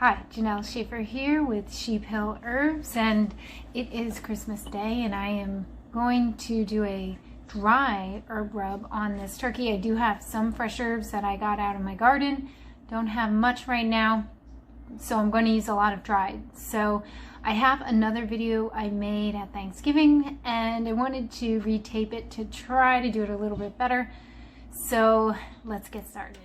Hi, Janelle Schaefer here with Sheep Hill Herbs, and it is Christmas Day, and I am going to do a dry herb rub on this turkey. I do have some fresh herbs that I got out of my garden. Don't have much right now, so I'm going to use a lot of dried. So I have another video I made at Thanksgiving, and I wanted to retape it to try to do it a little bit better. So let's get started.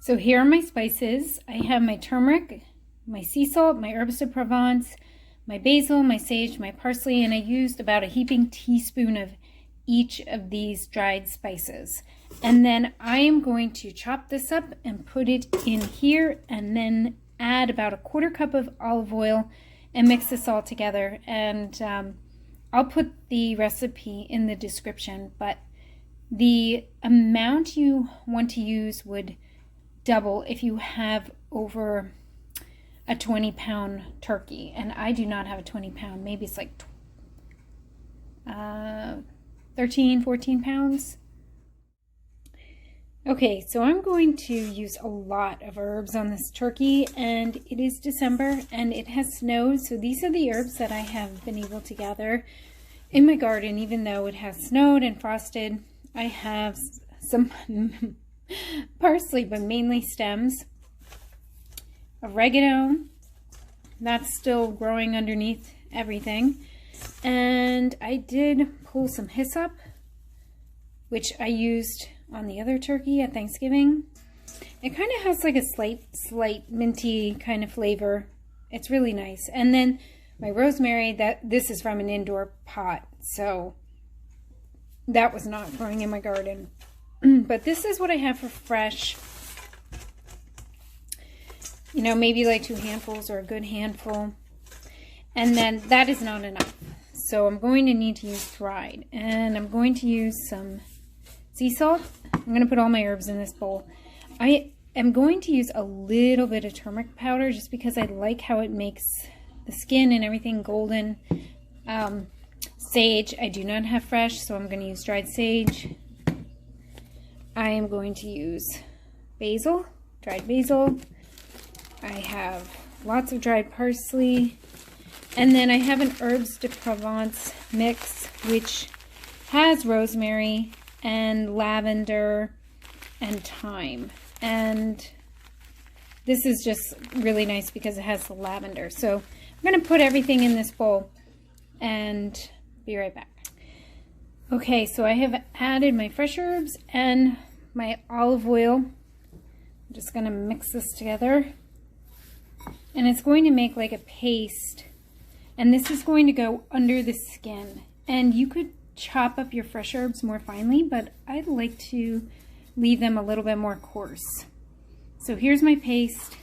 So here are my spices. I have my turmeric, my sea salt, my herbs de Provence, my basil, my sage, my parsley, and I used about a heaping teaspoon of each of these dried spices. And then I am going to chop this up and put it in here, and then add about a quarter cup of olive oil and mix this all together. And I'll put the recipe in the description, but the amount you want to use would double if you have over a 20-pound turkey, and I do not have a 20-pound. Maybe it's like 13-14 pounds. Okay, so I'm going to use a lot of herbs on this turkey, and it is December and it has snowed, so these are the herbs that I have been able to gather in my garden. Even though it has snowed and frosted, I have some parsley, but mainly stems. Oregano, that's still growing underneath everything. And I did pull some hyssop, which I used on the other turkey at Thanksgiving. It kind of has like a slight minty kind of flavor. It's really nice. And then my rosemary, this is from an indoor pot, so that was not growing in my garden. But this is what I have for fresh. You know, maybe like 2 handfuls or a good handful. And then that is not enough. So I'm going to need to use dried. And I'm going to use some sea salt. I'm going to put all my herbs in this bowl. I am going to use a little bit of turmeric powder just because I like how it makes the skin and everything golden. Sage, I do not have fresh, so I'm going to use dried sage. I am going to use basil, dried basil. I have lots of dried parsley. And then I have an herbs de Provence mix, which has rosemary and lavender and thyme. And this is just really nice because it has the lavender. So I'm going to put everything in this bowl and be right back. Okay, so I have added my fresh herbs and my olive oil. I'm just going to mix this together. And it's going to make like a paste. And this is going to go under the skin. And you could chop up your fresh herbs more finely, but I like to leave them a little bit more coarse. So here's my paste.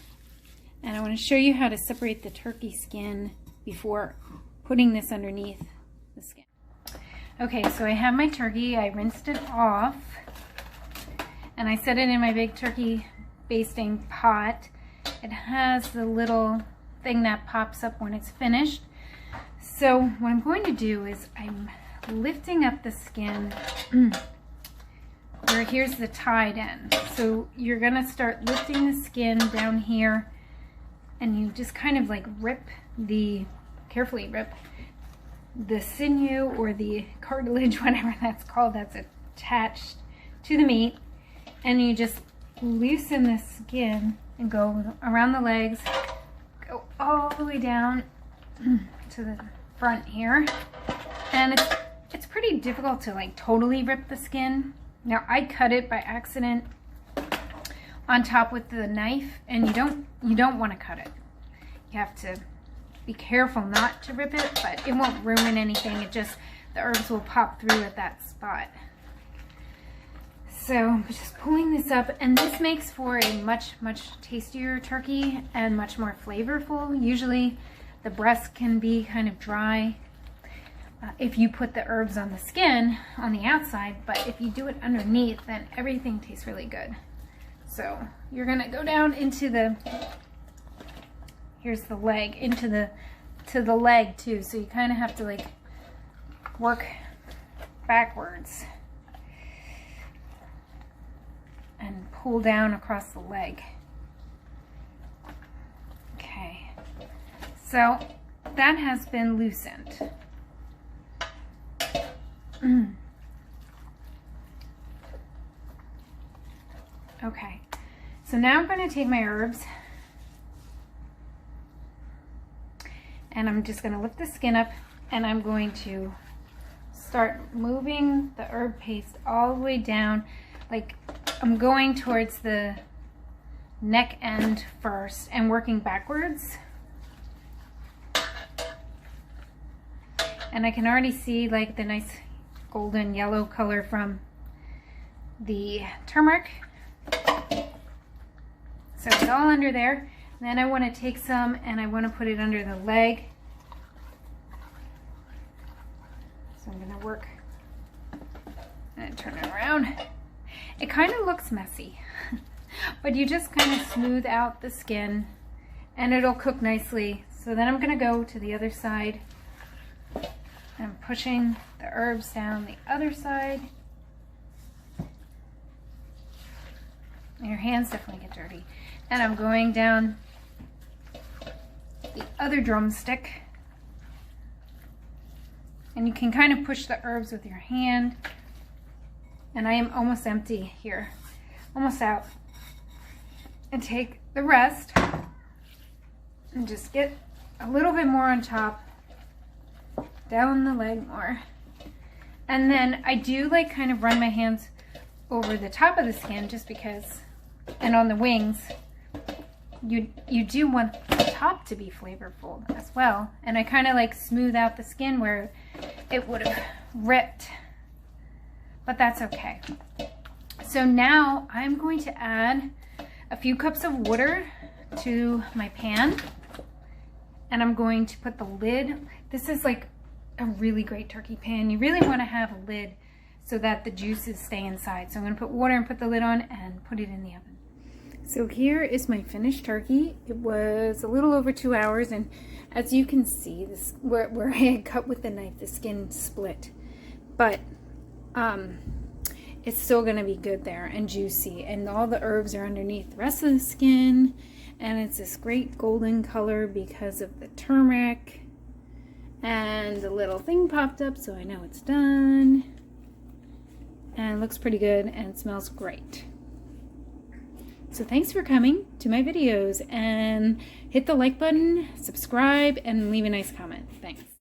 And I want to show you how to separate the turkey skin before putting this underneath the skin. Okay, so I have my turkey. I rinsed it off. And I set it in my big turkey basting pot. It has the little thing that pops up when it's finished. So what I'm going to do is I'm lifting up the skin where here's the tied end. So you're going to start lifting the skin down here, and you just kind of like carefully rip the sinew or the cartilage, whatever that's called, that's attached to the meat. And you just loosen the skin and go around the legs, go all the way down to the front here. And it's pretty difficult to like totally rip the skin. Now I cut it by accident on top with the knife, and you don't want to cut it. You have to be careful not to rip it, but it won't ruin anything. It just, the herbs will pop through at that spot. So I'm just pulling this up, and this makes for a much tastier turkey and much more flavorful. Usually the breast can be kind of dry if you put the herbs on the skin on the outside, but if you do it underneath, then everything tastes really good. So you're gonna go down into the, here's the leg, to the leg too, so you kind of have to like work backwards and pull down across the leg. So that has been loosened. Okay, so now I'm going to take my herbs and I'm just going to lift the skin up and I'm going to start moving the herb paste all the way down. Like I'm going towards the neck end first and working backwards. And I can already see like the nice golden yellow color from the turmeric. So it's all under there. Then I want to take some and I want to put it under the leg. So I'm going to work and turn it around. It kind of looks messy, but you just kind of smooth out the skin and it'll cook nicely. So then I'm going to go to the other side. I'm pushing the herbs down the other side. Your hands definitely get dirty. And I'm going down the other drumstick. And you can kind of push the herbs with your hand. And I am almost empty here, almost out. And take the rest and just get a little bit more on top, down the leg more. And then I do like kind of run my hands over the top of the skin just because, and on the wings, you do want the top to be flavorful as well. And I kind of like smooth out the skin where it would have ripped, but that's okay. So now I'm going to add a few cups of water to my pan and I'm going to put the lid. This is like a really great turkey pan. You really want to have a lid so that the juices stay inside. So I'm going to put water and put the lid on and put it in the oven. So here is my finished turkey. It was a little over 2 hours, and as you can see, this where I had cut with the knife, the skin split. But it's still going to be good there and juicy, and all the herbs are underneath the rest of the skin, and it's this great golden color because of the turmeric. And the little thing popped up, so I know it's done. And it looks pretty good and smells great. So thanks for coming to my videos, and hit the like button, subscribe, and leave a nice comment. Thanks.